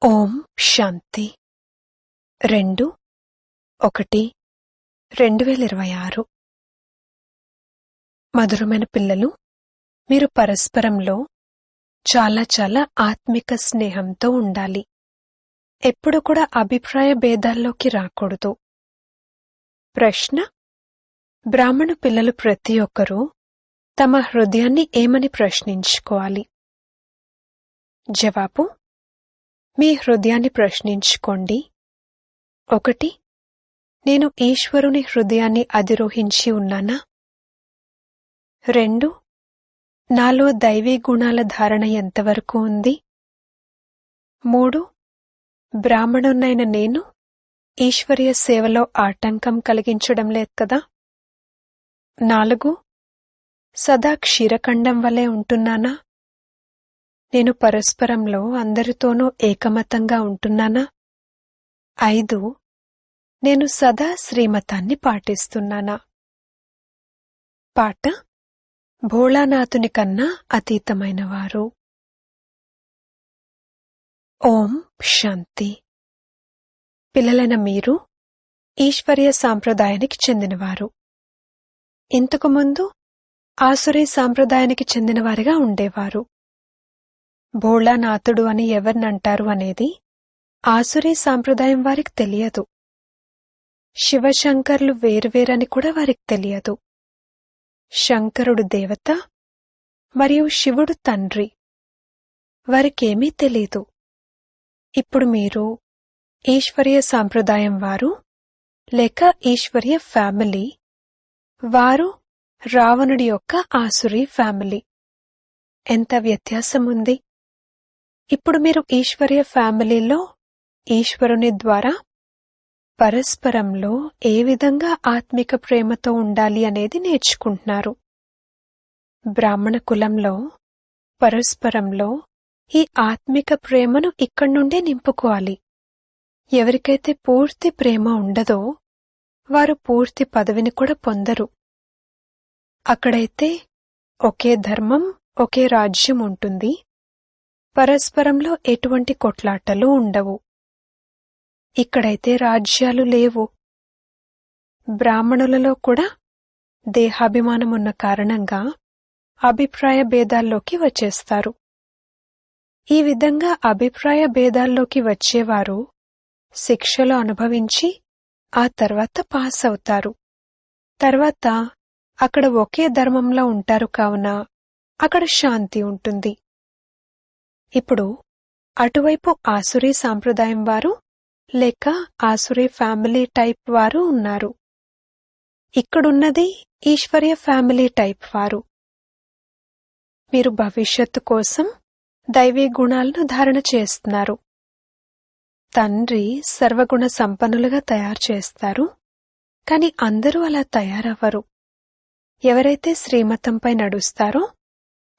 ఓం శాంతి 2/1/2026 మధురమైన పిల్లలు, మీరు పరస్పరంలో చాలా ఆత్మిక స్నేహంతో ఉండాలి. ఎప్పుడు కూడా అభిప్రాయ భేదాల్లోకి రాకూడదు. ప్రశ్న: బ్రాహ్మణ పిల్లలు ప్రతి ఒక్కరూ తమ హృదయాన్ని ఏమని ప్రశ్నించుకోవాలి? జవాబు: మీ హృదయాన్ని ప్రశ్నించుకోండి. 1. నేను ఈశ్వరుని హృదయాన్ని అధిరోహించి ఉన్నానా? 2. నాలో దైవీ గుణాల ధారణ ఎంతవరకు ఉంది? 3. బ్రాహ్మణున్నైన నేను ఈశ్వరీయ సేవలో ఆటంకం కలిగించడం లేదు కదా? 4. సదా క్షీరఖండం వలె ఉంటున్నానా? నేను పరస్పరంలో అందరితోనూ ఏకమతంగా ఉంటున్నానా? 5. నేను సదా శ్రీమతాన్ని పాటిస్తున్నానా? పాట: భోళానాథుని కన్నా అతీతమైనవారు. ఓం శాంతి. పిల్లలైన మీరు ఈశ్వరీయ సాంప్రదాయానికి చెందినవారు. ఇంతకు ముందు ఆసురీ సాంప్రదాయానికి చెందినవారిగా ఉండేవారు. భోళానాథుడు అని ఎవరినంటారు అనేది ఆసురీ సాంప్రదాయం వారికి తెలియదు. శివశంకర్లు వేరువేరని కూడా వారికి తెలియదు. శంకరుడు దేవత మరియు శివుడు తండ్రి, వారికేమీ తెలీదు. ఇప్పుడు మీరు ఈశ్వరీయ సాంప్రదాయం వారు లేక ఈశ్వరీయ ఫ్యామిలీ, వారు రావణుడి యొక్క ఆసురీ ఫ్యామిలీ. ఎంత వ్యత్యాసం ఉంది! ఇప్పుడు మీరు ఈశ్వరీయ ఫ్యామిలీలో ఈశ్వరుని ద్వారా పరస్పరంలో ఏ విధంగా ఆత్మిక ప్రేమతో ఉండాలి అనేది నేర్చుకుంటున్నారు. బ్రాహ్మణ కులంలో పరస్పరంలో ఈ ఆత్మిక ప్రేమను ఇక్కడి నుండే నింపుకోవాలి. ఎవరికైతే పూర్తి ప్రేమ ఉండదో వారు పూర్తి పదవిని కూడా పొందరు. అక్కడైతే ఒకే ధర్మం, ఒకే రాజ్యం ఉంటుంది. పరస్పరంలో ఎటువంటి కొట్లాటలు ఉండవు. ఇక్కడైతే రాజ్యాలు లేవు. బ్రాహ్మణులలో కూడా దేహాభిమానమున్న కారణంగా అభిప్రాయ భేదాల్లోకి వచ్చేస్తారు. ఈ విధంగా అభిప్రాయ భేదాల్లోకి వచ్చేవారు శిక్షలు అనుభవించి ఆ తర్వాత పాస్ అవుతారు. తర్వాత అక్కడ ఒకే ధర్మంలో ఉంటారు కావున అక్కడ శాంతి ఉంటుంది. ఇప్పుడు అటువైపు ఆసురీ సాంప్రదాయం వారు లేక ఆసురీ ఫ్యామిలీ టైప్ వారు ఉన్నారు. ఇక్కడున్నది ఈశ్వరీయ ఫ్యామిలీ టైప్ వారు. మీరు భవిష్యత్తు కోసం దైవీ గుణాలను ధారణ చేస్తున్నారు. తండ్రి సర్వగుణ సంపన్నులుగా తయారు చేస్తారు, కాని అందరూ అలా తయారవ్వరు. ఎవరైతే శ్రీమతంపై నడుస్తారో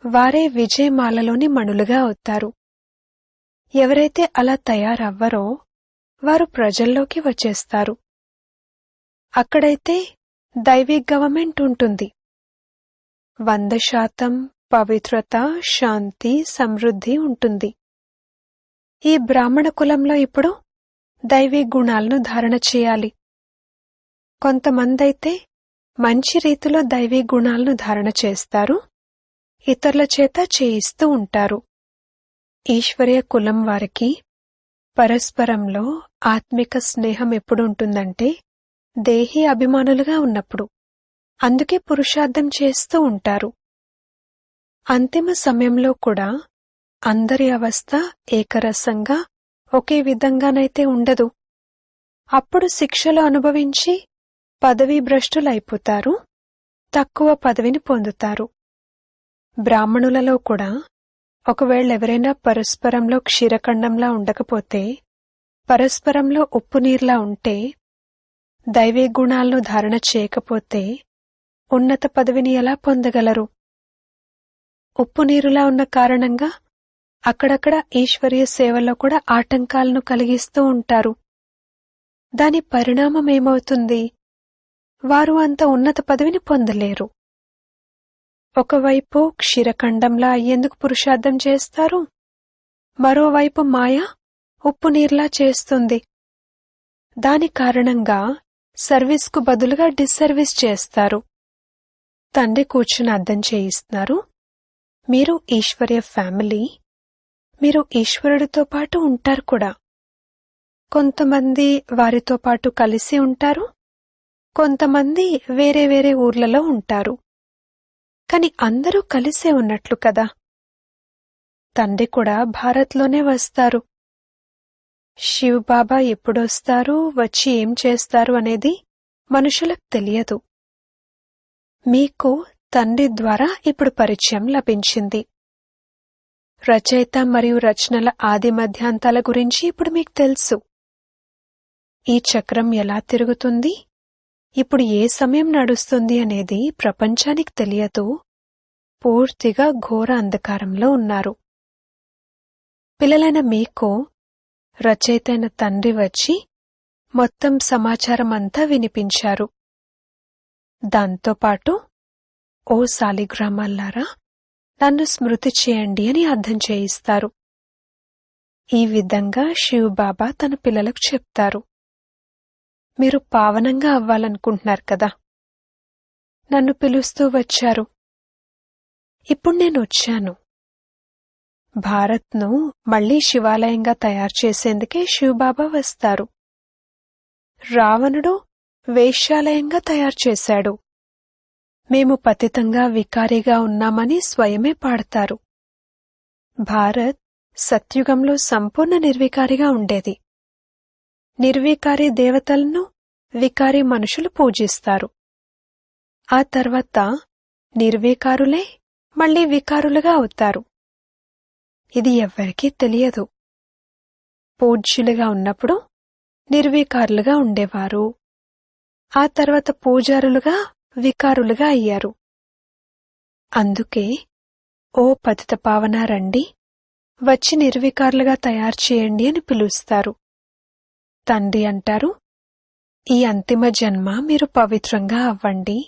వారే విజయమాలలోని మణులుగా అవుతారు. ఎవరైతే అలా తయారవ్వరో వారు ప్రజల్లోకి వచ్చేస్తారు. అక్కడైతే దైవీ గవర్నమెంట్ ఉంటుంది. 100% పవిత్రత, శాంతి, సమృద్ధి ఉంటుంది. ఈ బ్రాహ్మణ కులంలో ఇప్పుడు దైవీ గుణాలను ధారణ చేయాలి. కొంతమందైతే మంచి రీతిలో దైవీ గుణాలను ధారణ చేస్తారు, ఇతరుల చేత చేయిస్తూ ఉంటారు. ఈశ్వరీయ కులం వారికి పరస్పరంలో ఆత్మిక స్నేహం ఎప్పుడుంటుందంటే దేహీ అభిమానులుగా ఉన్నప్పుడు. అందుకే పురుషార్థం చేస్తూ ఉంటారు. అంతిమ సమయంలో కూడా అందరి అవస్థ ఏకరసంగా ఒకే విధంగానైతే ఉండదు. అప్పుడు శిక్షలు అనుభవించి పదవీ భ్రష్టులైపోతారు, తక్కువ పదవిని పొందుతారు. బ్రాహ్మణులలో కూడా ఒకవేళ ఎవరైనా పరస్పరంలో క్షీరఖండంలా ఉండకపోతే, పరస్పరంలో ఉప్పు నీరులా ఉంటే, దైవీ గుణాలను ధారణ చేయకపోతే ఉన్నత పదవిని ఎలా పొందగలరు? ఉప్పు నీరులా ఉన్న కారణంగా అక్కడక్కడ ఈశ్వరీయ సేవలో కూడా ఆటంకాలను కలిగిస్తూ ఉంటారు. దాని పరిణామం ఏమవుతుంది? వారు అంత ఉన్నత పదవిని పొందలేరు. ఒకవైపు క్షీరఖండంలా అయ్యేందుకు పురుషార్థం చేస్తారు, మరోవైపు మాయ ఉప్పు నీర్లా చేస్తుంది. దాని కారణంగా సర్వీస్కు బదులుగా డిస్సర్వీస్ చేస్తారు. తండ్రి కూర్చుని అర్థం చేయిస్తున్నారు, మీరు ఈశ్వర్య ఫ్యామిలీ, మీరు ఈశ్వరుడితో పాటు ఉంటారు కూడా. కొంతమంది వారితో పాటు కలిసి ఉంటారు, కొంతమంది వేరే వేరే ఊర్లలో ఉంటారు. కాని అందరూ కలిసే ఉన్నట్లు కదా. తండ్రి కూడా భారత్లోనే వస్తారు. శివ్ బాబా ఎప్పుడొస్తారు, వచ్చి ఏం చేస్తారు అనేది మనుషులకు తెలియదు. మీకు తండ్రి ద్వారా ఇప్పుడు పరిచయం లభించింది. రచయిత మరియు రచనల ఆది మధ్యాంతాల గురించి ఇప్పుడు మీకు తెలుసు. ఈ చక్రం ఎలా తిరుగుతుంది, ఇప్పుడు ఏ సమయం నడుస్తుంది అనేది ప్రపంచానికి తెలియదు. పూర్తిగా ఘోర అంధకారంలో ఉన్నారు. పిల్లలైన మీకు రచయితైన తండ్రి వచ్చి మొత్తం సమాచారం అంతా వినిపించారు. దాంతోపాటు ఓ శాలిగ్రామాల్లారా, నన్ను స్మృతి చేయండి అని అర్థం చేయిస్తారు. ఈ విధంగా శివ్ బాబా తన పిల్లలకు చెప్తారు. మీరు పావనంగా అవ్వాలనుకుంటున్నారు కదా. నన్ను పిలుస్తూ వచ్చారు. ఇప్పుడు నేను వచ్చాను. భారత్ను మళ్లీ శివాలయంగా తయారు చేసేందుకే శివబాబా వస్తారు. రావణుడు వేశ్యాలయంగా తయారు చేశాడు. మేము పతితంగా వికారిగా ఉన్నామని స్వయమే పాడతారు. భారత్ సత్యుగంలో సంపూర్ణ నిర్వికారిగా ఉండేది. నిర్వికారి దేవతలను వికారి మనుషులు పూజిస్తారు. ఆ తర్వాత నిర్వికారులే మళ్లీ వికారులుగా అవుతారు. ఇది ఎవ్వరికీ తెలియదు. పూజ్యులుగా ఉన్నప్పుడు నిర్వికారులుగా ఉండేవారు. ఆ తర్వాత పూజారులుగా వికారులుగా అయ్యారు. అందుకే ఓ పతిత పావన రండి, వచ్చి నిర్వికారులుగా తయారు చేయండి అని పిలుస్తారు. తండ్రి అంటారు, ఈ అంతిమ జన్మ మీరు పవిత్రంగా అవ్వండి,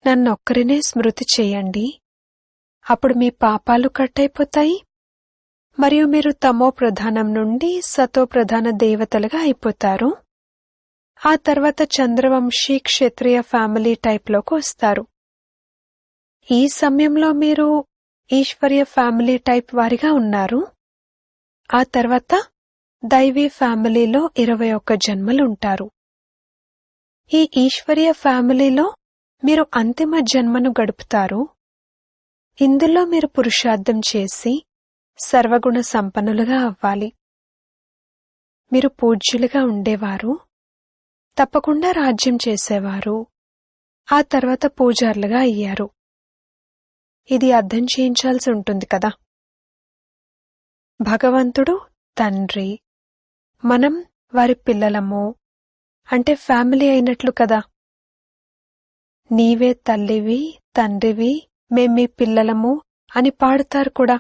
నన్నొక్కరినే స్మృతి చేయండి. అప్పుడు మీ పాపాలు కట్టయిపోతాయి మరియు మీరు తమో ప్రధానం నుండి సతో ప్రధాన దేవతలుగా అయిపోతారు. ఆ తర్వాత చంద్రవంశీ క్షత్రియ ఫ్యామిలీ టైప్లోకి వస్తారు. ఈ సమయంలో మీరు ఈశ్వర్య ఫ్యామిలీ టైప్ వారిగా ఉన్నారు. ఆ తర్వాత దైవీ ఫ్యామిలీలో 21 జన్మలుంటారు. ఈ ఈశ్వర్య ఫ్యామిలీలో మీరు అంతిమ జన్మను గడుపుతారు. ఇందులో మీరు పురుషార్థం చేసి సర్వగుణ సంపన్నులుగా అవ్వాలి. మీరు పూజ్యులుగా ఉండేవారు, తప్పకుండా రాజ్యం చేసేవారు. ఆ తర్వాత పూజారులుగా అయ్యారు. ఇది అర్థం చేయించాల్సి ఉంటుంది కదా. భగవంతుడు తండ్రి, మనం వారి పిల్లలము, అంటే ఫ్యామిలీ అయినట్లు కదా. నీవే తల్లివి, తండ్రివి, మేం మీ పిల్లలము అని పాడుతారు కూడా.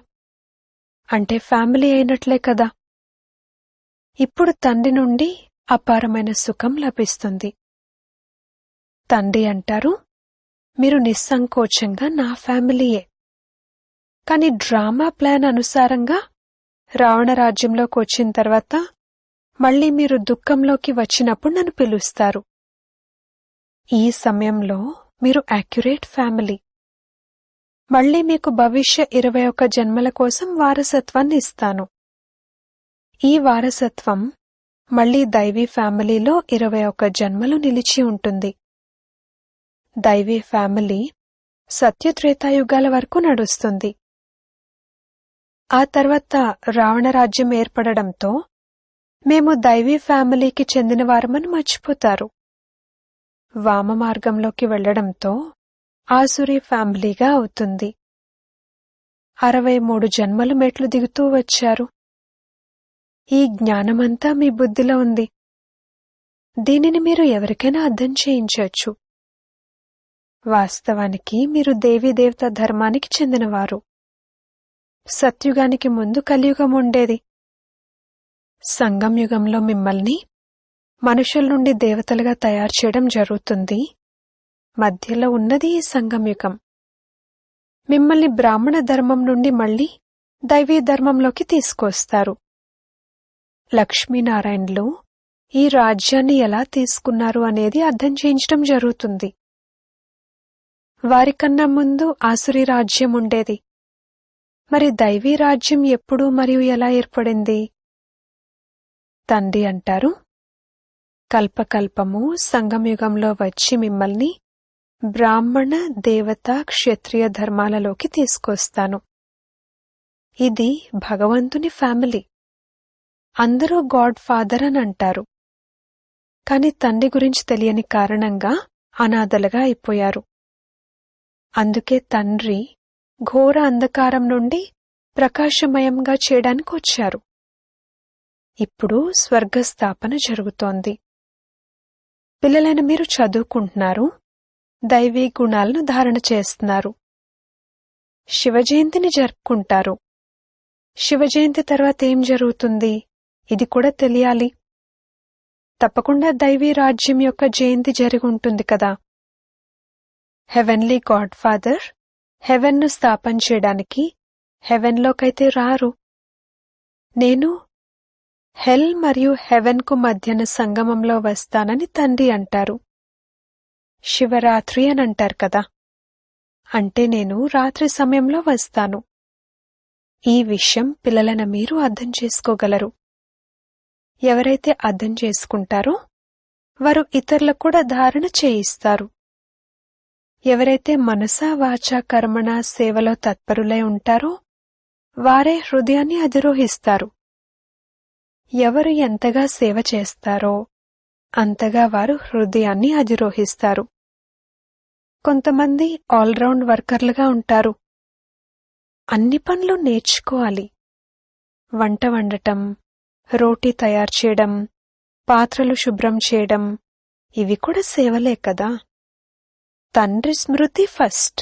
అంటే ఫ్యామిలీ అయినట్లే కదా. ఇప్పుడు తండ్రి నుండి అపారమైన సుఖం లభిస్తుంది. తండ్రి అంటారు, మీరు నిస్సంకోచంగా నా ఫ్యామిలీయే. కాని డ్రామా ప్లాన్ అనుసారంగా రావణ రాజ్యంలోకి వచ్చిన తర్వాత మళ్లీ మీరు దుఃఖంలోకి వచ్చినప్పుడు నన్ను పిలుస్తారు. ఈ సమయంలో మీరు యాక్యురేట్ ఫ్యామిలీ. మళ్లీ మీకు భవిష్య 21 జన్మల కోసం వారసత్వాన్ని ఇస్తాను. ఈ వారసత్వం మళ్లీ దైవీ ఫ్యామిలీలో 21 జన్మలు నిలిచి ఉంటుంది. దైవీ ఫ్యామిలీ సత్యత్రేతాయుగాల వరకు నడుస్తుంది. ఆ తర్వాత రావణరాజ్యం ఏర్పడడంతో మేము దైవీ ఫ్యామిలీకి చెందినవారమని మర్చిపోతారు. వామ మార్గంలోకి వెళ్లడంతో ఆసురీ ఫ్యామిలీగా అవుతుంది. 63 జన్మలు మెట్లు దిగుతూ వచ్చారు. ఈ జ్ఞానమంతా మీ బుద్ధిలో ఉంది. దీనిని మీరు ఎవరికైనా అర్థం చేయించవచ్చు. వాస్తవానికి మీరు దేవీదేవత ధర్మానికి చెందినవారు. సత్యుగానికి ముందు కలియుగం ఉండేది. సంగంయుగంలో మిమ్మల్ని మనుషుల నుండి దేవతలుగా తయారు చేయడం జరుగుతుంది. మధ్యలో ఉన్నది ఈ సంగంయుగం. మిమ్మల్ని బ్రాహ్మణ ధర్మం నుండి మళ్లీ దైవీ ధర్మంలోకి తీసుకొస్తారు. లక్ష్మీనారాయణులు ఈ రాజ్యాన్ని ఎలా తీసుకున్నారు అనేది అర్థం చేయించడం జరుగుతుంది. వారికన్నా ముందు ఆసురీ రాజ్యం ఉండేది. మరి దైవీ రాజ్యం ఎప్పుడు మరియు ఎలా ఏర్పడింది? తండ్రి అంటారు, కల్పకల్పము సంగమయుగంలో వచ్చి మిమ్మల్ని బ్రాహ్మణ, దేవత, క్షత్రియ ధర్మాలలోకి తీసుకొస్తాను. ఇది భగవంతుని ఫ్యామిలీ. అందరూ గాడ్ ఫాదర్ అని అంటారు. కాని తండ్రి గురించి తెలియని కారణంగా అనాథలుగా అయిపోయారు. అందుకే తండ్రి ఘోర అంధకారం నుండి ప్రకాశమయంగా చేయడానికి వచ్చారు. ఇప్పుడు స్వర్గస్థాపన జరుగుతోంది. పిల్లలైన మీరు చదువుకుంటున్నారు, దైవీ గుణాలను ధారణ చేస్తున్నారు. శివజయంతిని జరుపుకుంటారు. శివజయంతి తర్వాత ఏం జరుగుతుంది ఇది కూడా తెలియాలి. తప్పకుండా దైవీ రాజ్యం యొక్క జయంతి జరిగి ఉంటుంది కదా. హెవెన్లీ గాడ్ ఫాదర్ హెవెన్ను స్థాపన చేయడానికి హెవెన్లోకైతే రారు. నేను హెల్ మరియు హెవెన్కు మధ్యన సంగమంలో వస్తానని తండ్రి అంటారు. శివరాత్రి అని అంటారు కదా, అంటే నేను రాత్రి సమయంలో వస్తాను. ఈ విషయం పిల్లలైన మీరు అర్థం చేసుకోగలరు. ఎవరైతే అర్థం చేసుకుంటారో వారు ఇతరులకు కూడా ధారణ చేయిస్తారు. ఎవరైతే మనసా వాచా కర్మణ సేవలో తత్పరులై ఉంటారో వారే హృదయాన్ని అధిరోహిస్తారు. ఎవరు ఎంతగా సేవ చేస్తారో అంతగా వారు హృదయాన్ని అధిరోహిస్తారు. కొంతమంది ఆల్రౌండ్ వర్కర్లుగా ఉంటారు. అన్ని పనులు నేర్చుకోవాలి. వంట వండటం, రోటీ తయారు చేయడం, పాత్రలు శుభ్రం చేయడం, ఇవి కూడా సేవలే కదా. తండ్రి స్మృతి ఫస్ట్.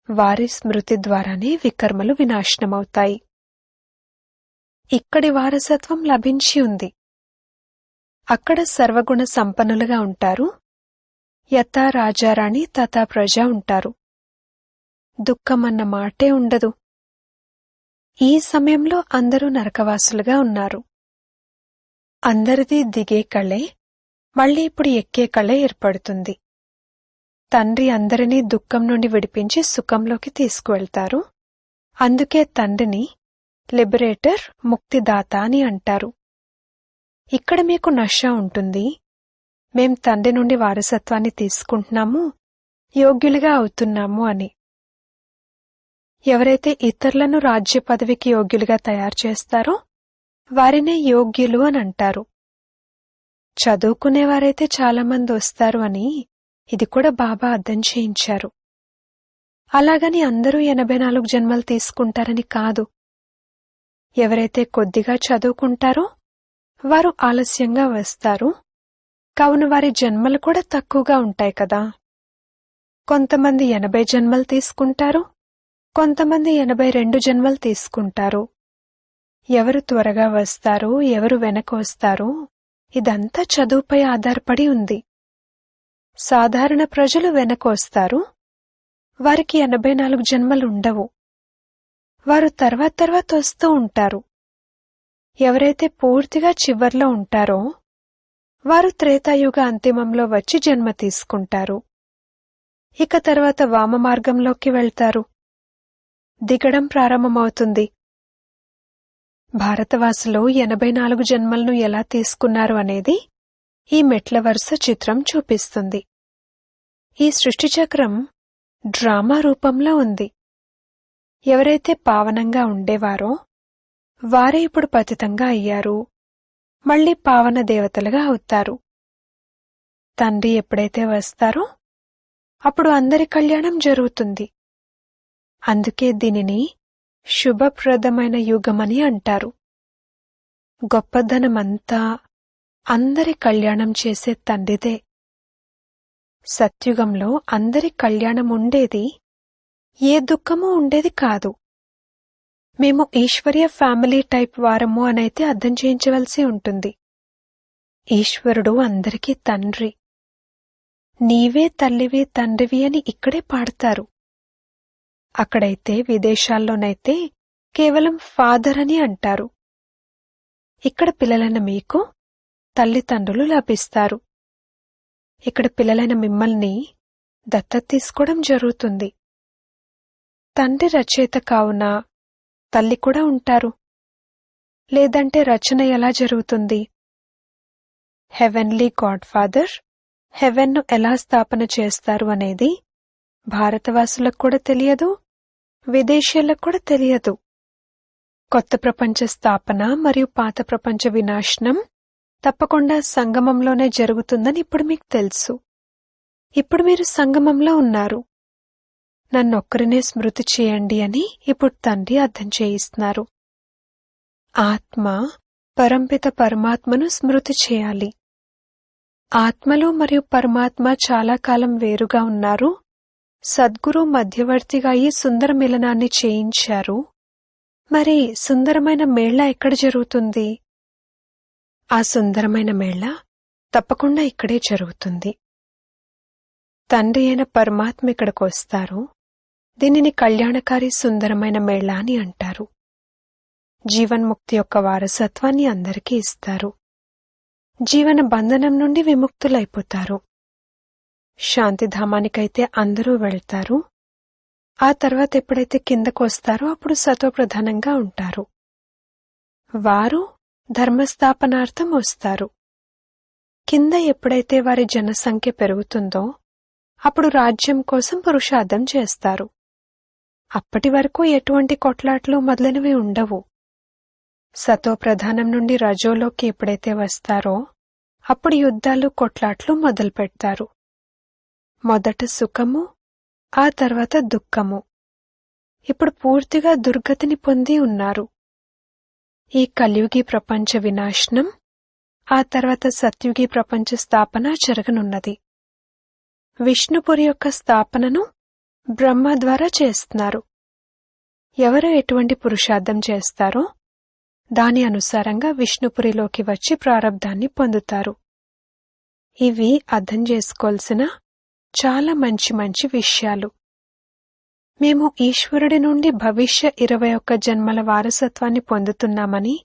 వారి స్మృతి ద్వారానే వికర్మలు వినాశనమవుతాయి. ఇక్కడి వారసత్వం లభించి ఉంది. అక్కడ సర్వగుణ సంపన్నులుగా ఉంటారు. యథా రాజారాణి తథా ప్రజ ఉంటారు. దుఃఖమన్న మాటే ఉండదు. ఈ సమయంలో అందరూ నరకవాసులుగా ఉన్నారు. అందరిది దిగే కళే మళ్ళీ ఇప్పుడు ఎక్కే కళ ఏర్పడుతుంది. తండ్రి అందరినీ దుఃఖం నుండి విడిపించి సుఖంలోకి తీసుకువెళ్తారు. అందుకే తండ్రిని లిబరేటర్, ముక్తిదాత అని అంటారు. ఇక్కడ మీకు నష ఉంటుంది. మేం తండ్రి నుండి వారసత్వాన్ని తీసుకుంటున్నాము, యోగ్యులుగా అవుతున్నాము అని. ఎవరైతే ఇతరులను రాజ్య పదవికి యోగ్యులుగా తయారు చేస్తారో వారినే యోగ్యులు అని అంటారు. చదువుకునేవారైతే చాలామంది వస్తారు అని ఇది కూడా బాబా అర్థం చేయించారు. అలాగని అందరూ 84 జన్మలు తీసుకుంటారని కాదు. ఎవరైతే కొద్దిగా చదువుకుంటారో వారు ఆలస్యంగా వస్తారు. కావున వారి జన్మలు కూడా తక్కువగా ఉంటాయి కదా. కొంతమంది 80 జన్మలు తీసుకుంటారు, కొంతమంది 82 జన్మలు తీసుకుంటారు. ఎవరు త్వరగా వస్తారు, ఎవరు వెనక వస్తారు, ఇదంతా చదువుపై ఆధారపడి ఉంది. సాధారణ ప్రజలు వెనక వస్తారు. వారికి 84 జన్మలు ఉండవు. వారు తర్వాత వస్తూ ఉంటారు. ఎవరైతే పూర్తిగా చివర్లో ఉంటారో వారు త్రేతాయుగ అంతిమంలో వచ్చి జన్మ తీసుకుంటారు. ఇక తర్వాత వామ మార్గంలోకి వెళ్తారు. దిగడం ప్రారంభమవుతుంది. భారతవాసులు 84 జన్మలను ఎలా తీసుకున్నారు అనేది ఈ మెట్ల వరుస చిత్రం చూపిస్తుంది. ఈ సృష్టి చక్రం డ్రామా రూపంలో ఉంది. ఎవరైతే పావనంగా ఉండేవారో వారే ఇప్పుడు పతితంగా అయ్యారు. మళ్లీ పావన దేవతలుగా అవుతారు. తండ్రి ఎప్పుడైతే వస్తారో అప్పుడు అందరి కళ్యాణం జరుగుతుంది. అందుకే దీనిని శుభప్రదమైన యుగమని అంటారు. గొప్పదనమంతా అందరి కళ్యాణం చేసే తండ్రిదే. సత్యుగంలో అందరి కళ్యాణం ఉండేది, ఏ దుఃఖమూ ఉండేది కాదు. మేము ఈశ్వర్య ఫ్యామిలీ టైప్ వారము అనైతే అర్థం చేయించవలసి ఉంటుంది. ఈశ్వరుడు అందరికీ తండ్రి. నీవే తల్లివి తండ్రివి అని ఇక్కడే పాడతారు. అక్కడైతే విదేశాల్లోనైతే కేవలం ఫాదర్ అని అంటారు. ఇక్కడ పిల్లలైన మీకు తల్లిదండ్రులు లభిస్తారు. ఇక్కడ పిల్లలైన మిమ్మల్ని దత్తత తీసుకోవడం జరుగుతుంది. తండ్రి రచయిత కావున తల్లి కూడా ఉంటారు. లేదంటే రచన ఎలా జరుగుతుంది? హెవెన్లీ గాడ్ ఫాదర్ హెవెన్ను ఎలా స్థాపన చేస్తారు అనేది భారతవాసులకు కూడా తెలియదు, విదేశీయులకు కూడా తెలియదు. కొత్త ప్రపంచ స్థాపన మరియు పాత ప్రపంచ వినాశనం తప్పకుండా సంగమంలోనే జరుగుతుందని ఇప్పుడు మీకు తెలుసు. ఇప్పుడు మీరు సంగమంలో ఉన్నారు. నన్నొక్కరినే స్మృతి చేయండి అని ఇప్పుడు తండ్రి అర్థం చేయిస్తున్నారు. ఆత్మ పరంపిత పరమాత్మను స్మృతి చేయాలి. ఆత్మలు మరియు పరమాత్మ చాలా కాలం వేరుగా ఉన్నారు. సద్గురు మధ్యవర్తిగా ఈ సుందర మిలనాన్ని చేయించారు. మరి సుందరమైన మేళ ఎక్కడ జరుగుతుంది? ఆ సుందరమైన మేళ తప్పకుండా ఇక్కడే జరుగుతుంది. తండ్రి అయిన పరమాత్మ ఇక్కడికి వస్తారు. దీనిని కళ్యాణకారి సుందరమైన మేళ అని అంటారు. జీవన్ముక్తి యొక్క వారసత్వాన్ని అందరికీ ఇస్తారు. జీవన బంధనం నుండి విముక్తులైపోతారు. శాంతిధామానికైతే అందరూ వెళ్తారు. ఆ తర్వాత ఎప్పుడైతే కిందకు వస్తారో అప్పుడు సత్వప్రధానంగా ఉంటారు. వారు ధర్మస్థాపనార్థం వస్తారు. కింద ఎప్పుడైతే వారి జనసంఖ్య పెరుగుతుందో అప్పుడు రాజ్యం కోసం పురుషార్థం చేస్తారు. అప్పటి వరకు ఎటువంటి కొట్లాట్లు మొదలైనవి ఉండవు. సతోప్రధానం నుండి రజోలోకి ఎప్పుడైతే వస్తారో అప్పుడు యుద్ధాలు కొట్లాట్లు మొదలు పెడతారు. మొదట సుఖము, ఆ తర్వాత దుఃఖము. ఇప్పుడు పూర్తిగా దుర్గతిని పొంది ఉన్నారు. ఈ కలియుగి ప్రపంచ వినాశనం, ఆ తర్వాత సత్యుగి ప్రపంచ స్థాపన జరగనున్నది. విష్ణుపురి యొక్క స్థాపనను బ్రహ్మ ద్వారా చేస్తున్నారు. ఎవరు ఎటువంటి పురుషార్థం చేస్తారో దాని అనుసారంగా విష్ణుపురిలోకి వచ్చి ప్రారబ్ధాన్ని పొందుతారు. ఇవి అర్థం చేసుకోవాల్సిన చాలా మంచి మంచి విషయాలు. మేము ఈశ్వరుడి నుండి భవిష్య 21 జన్మల వారసత్వాన్ని పొందుతున్నామని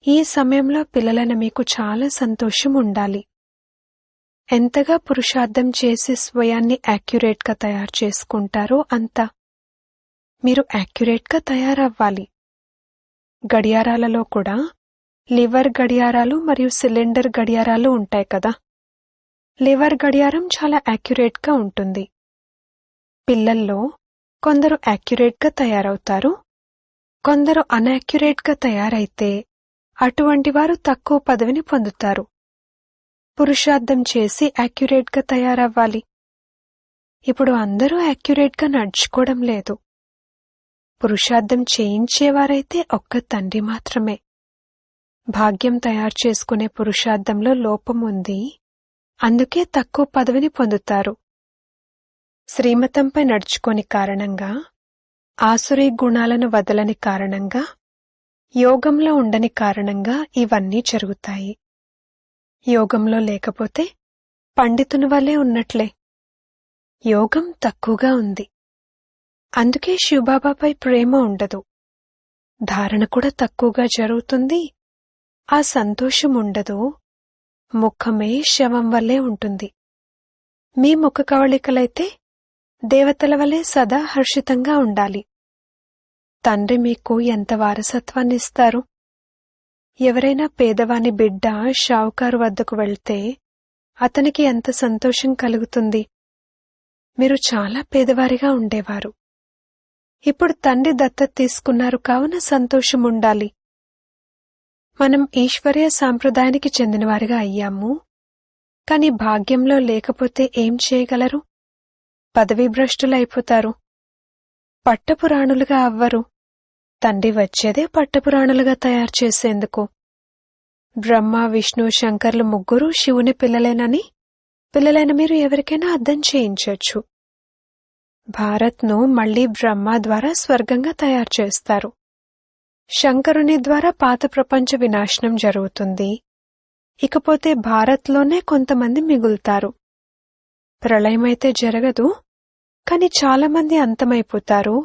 ఈ సమయంలో పిల్లలైన మీకు చాలా సంతోషం ఉండాలి. ఎంతగా పురుషార్థం చేసి స్వయాన్ని యాక్యురేట్గా తయారు చేసుకుంటారో అంత. మీరు యాక్యురేట్గా తయారవ్వాలి. గడియారాలలో కూడా లివర్ గడియారాలు మరియు సిలిండర్ గడియారాలు ఉంటాయి కదా. లివర్ గడియారం చాలా యాక్యురేట్గా ఉంటుంది. పిల్లల్లో కొందరు యాక్యురేట్గా తయారవుతారు, కొందరు అన్యాక్యురేట్గా తయారైతే అటువంటి వారు తక్కువ పదవిని పొందుతారు. పురుషార్థం చేసి యాక్యురేట్గా తయారవ్వాలి. ఇప్పుడు అందరూ యాక్యురేట్గా నడుచుకోవడం లేదు. పురుషార్థం చేయించేవారైతే ఒక్క తండ్రి మాత్రమే. భాగ్యం తయారు చేసుకునే పురుషార్థంలో లోపం ఉంది, అందుకే తక్కువ పదవిని పొందుతారు. శ్రీమతంపై నడుచుకోని కారణంగా, ఆసురీ గుణాలను వదలని కారణంగా, యోగంలో ఉండని కారణంగా ఇవన్నీ జరుగుతాయి. యోగంలో లేకపోతే పండితుని వల్లే ఉన్నట్లే. యోగం తక్కువగా ఉంది, అందుకే శివబాబాపై ప్రేమ ఉండదు. ధారణ కూడా తక్కువగా జరుగుతుంది, ఆ సంతోషం ఉండదు. ముఖమే శవం వల్లే ఉంటుంది. మీ ముఖ కవళికలైతే దేవతల వలె సదా హర్షితంగా ఉండాలి. తండ్రి మీకు ఎంత వారసత్వాన్నిస్తారు? ఎవరైనా పేదవాని బిడ్డ షావుకారు వద్దకు వెళ్తే అతనికి ఎంత సంతోషం కలుగుతుంది. మీరు చాలా పేదవారిగా ఉండేవారు. ఇప్పుడు తండ్రి దత్తత తీసుకున్నారు కావున సంతోషం ఉండాలి. మనం ఈశ్వర్య సాంప్రదాయానికి చెందినవారిగా అయ్యాము. కాని భాగ్యంలో లేకపోతే ఏం చేయగలరు? పదవీభ్రష్టులైపోతారు. పట్టపురాణులుగా అవ్వరు. తండ్రి వచ్చేదే పట్టపురాణులుగా తయారు చేసేందుకు. బ్రహ్మ, విష్ణు, శంకర్లు ముగ్గురు శివుని పిల్లలైన మీరు ఎవరికైనా అర్థం చేయించొచ్చు. భారత్ను మళ్లీ బ్రహ్మ ద్వారా స్వర్గంగా తయారు చేస్తారు. శంకరుని ద్వారా పాత ప్రపంచ వినాశనం జరుగుతుంది. ఇకపోతే భారత్లోనే కొంతమంది మిగులుతారు. ప్రళయమైతే జరగదు, కాని చాలామంది అంతమైపోతారు.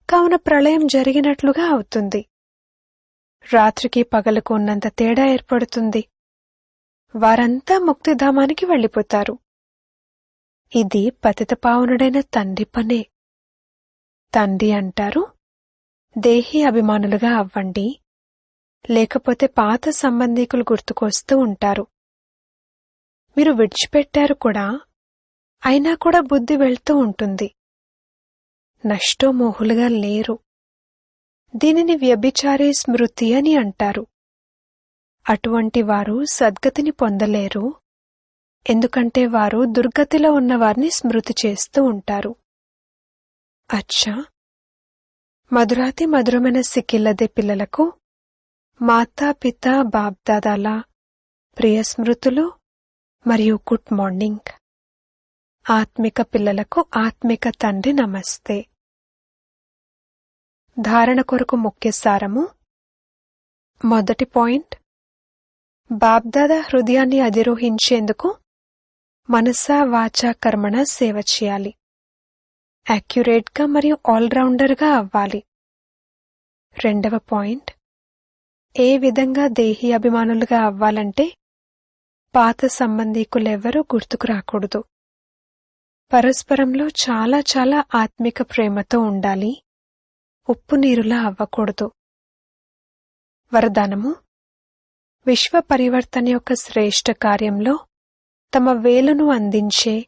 కావున ప్రళయం జరిగినట్లుగా అవుతుంది. రాత్రికి పగలకు ఉన్నంత తేడా ఏర్పడుతుంది. వారంతా ముక్తిధామానికి వెళ్ళిపోతారు. ఇది పతితపావనుడైన తండ్రి పనే. తండ్రి అంటారు, దేహీ అభిమానులుగా అవ్వండి, లేకపోతే పాత సంబంధీకులు గుర్తుకొస్తూ ఉంటారు. మీరు విడిచిపెట్టారు కూడా, అయినా కూడా బుద్ధి వెళ్తూ ఉంటుంది. నష్టోమోహులుగా లేరు. దీనిని వ్యభిచారీ స్మృతి అని అంటారు. అటువంటి వారు సద్గతిని పొందలేరు, ఎందుకంటే వారు దుర్గతిలో ఉన్నవారిని స్మృతి చేస్తూ ఉంటారు. అచ్చా, మధురాతి మధురమైన సిక్కిల్లదే పిల్లలకు మాతాపిత బాప్దాదాల ప్రియ స్మృతులు మరియు గుడ్ మార్నింగ్. ఆత్మిక పిల్లలకు ఆత్మిక తండ్రి నమస్తే. ధారణ కొరకు ముఖ్య సారము. మొదటి పాయింట్, బాప్దాదా హృదయాన్ని అధిరోహించేందుకు మనసా వాచా కర్మణ సేవ చేయాలి. యాక్యురేట్గా మరియు ఆల్రౌండర్గా అవ్వాలి. రెండవ పాయింట్, ఏ విధంగా దేహీ అభిమానులుగా అవ్వాలంటే పాత సంబంధీకులెవ్వరూ గుర్తుకు రాకూడదు. పరస్పరంలో చాలా చాలా ఆత్మిక ప్రేమతో ఉండాలి. ఉప్పు నీరులా అవ్వకూడదు. వరదానము. విశ్వ పరివర్తన యొక్క శ్రేష్ఠ కార్యంలో తమ వేలును అందించే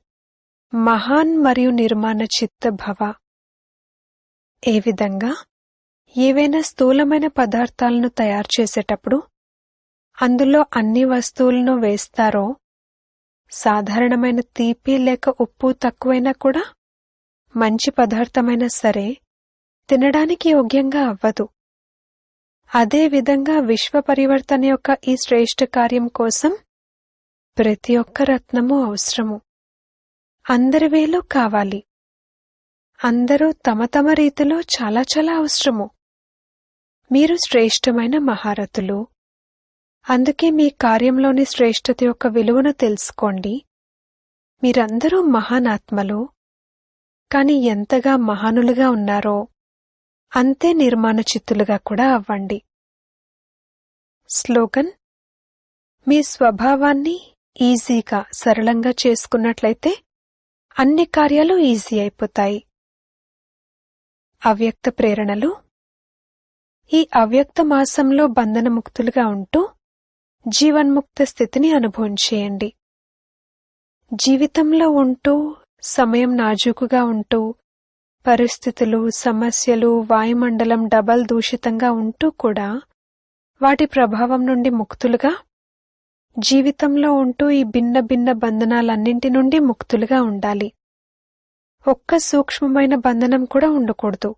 మహాన్ మరియు నిర్మాణ చిత్త భవ. ఏ విధంగా ఏవైనా స్థూలమైన పదార్థాలను తయారు చేసేటప్పుడు అందులో అన్ని వస్తువులను వేస్తారో, సాధారణమైన తీపి లేక ఉప్పు తక్కువైనా కూడా మంచి పదార్థమైనా సరే తినడానికి యోగ్యంగా అవ్వదు. అదే విధంగా విశ్వ పరివర్తన యొక్క ఈ శ్రేష్ఠ కార్యం కోసం ప్రతి ఒక్క రత్నము అవసరము. అందరి వేలు కావాలి. అందరూ తమ తమ రీతిలో చాలా చాలా అవసరము. మీరు శ్రేష్టమైన మహారథులు. అందుకే మీ కార్యంలోని శ్రేష్ఠత యొక్క విలువను తెలుసుకోండి. మీరందరూ మహానాత్మలు. కాని ఎంతగా మహానులుగా ఉన్నారో అంతే నిర్మాణ చిత్తులుగా కూడా అవ్వండి. స్లోగన్. మీ స్వభావాన్ని ఈజీగా సరళంగా చేసుకున్నట్లయితే అన్ని కార్యాలు ఈజీ అయిపోతాయి. అవ్యక్త ప్రేరణలు. ఈ అవ్యక్త మాసంలో బంధనముక్తులుగా ఉంటూ జీవన్ముక్త స్థితిని అనుభవం చేయండి. జీవితంలో ఉంటూ, సమయం నాజూకుగా ఉంటూ, పరిస్థితులు, సమస్యలు, వాయుమండలం డబల్ దూషితంగా ఉంటూ కూడా వాటి ప్రభావం నుండి ముక్తులుగా, జీవితంలో ఉంటూ ఈ భిన్న భిన్న బంధనాలన్నింటి నుండి ముక్తులుగా ఉండాలి. ఒక్క సూక్ష్మమైన బంధనం కూడా ఉండకూడదు.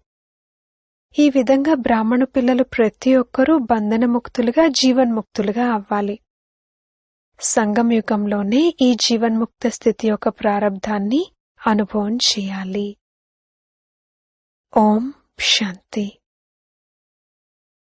ఈ విధంగా బ్రాహ్మణ పిల్లలు ప్రతి ఒక్కరూ బంధనముక్తులుగా, జీవన్ముక్తులుగా అవ్వాలి. సంగమయుగంలోనే ఈ జీవన్ముక్త స్థితి యొక్క ప్రారబ్ధాన్ని అనుభవం చేయాలి. ఓం శాంతి.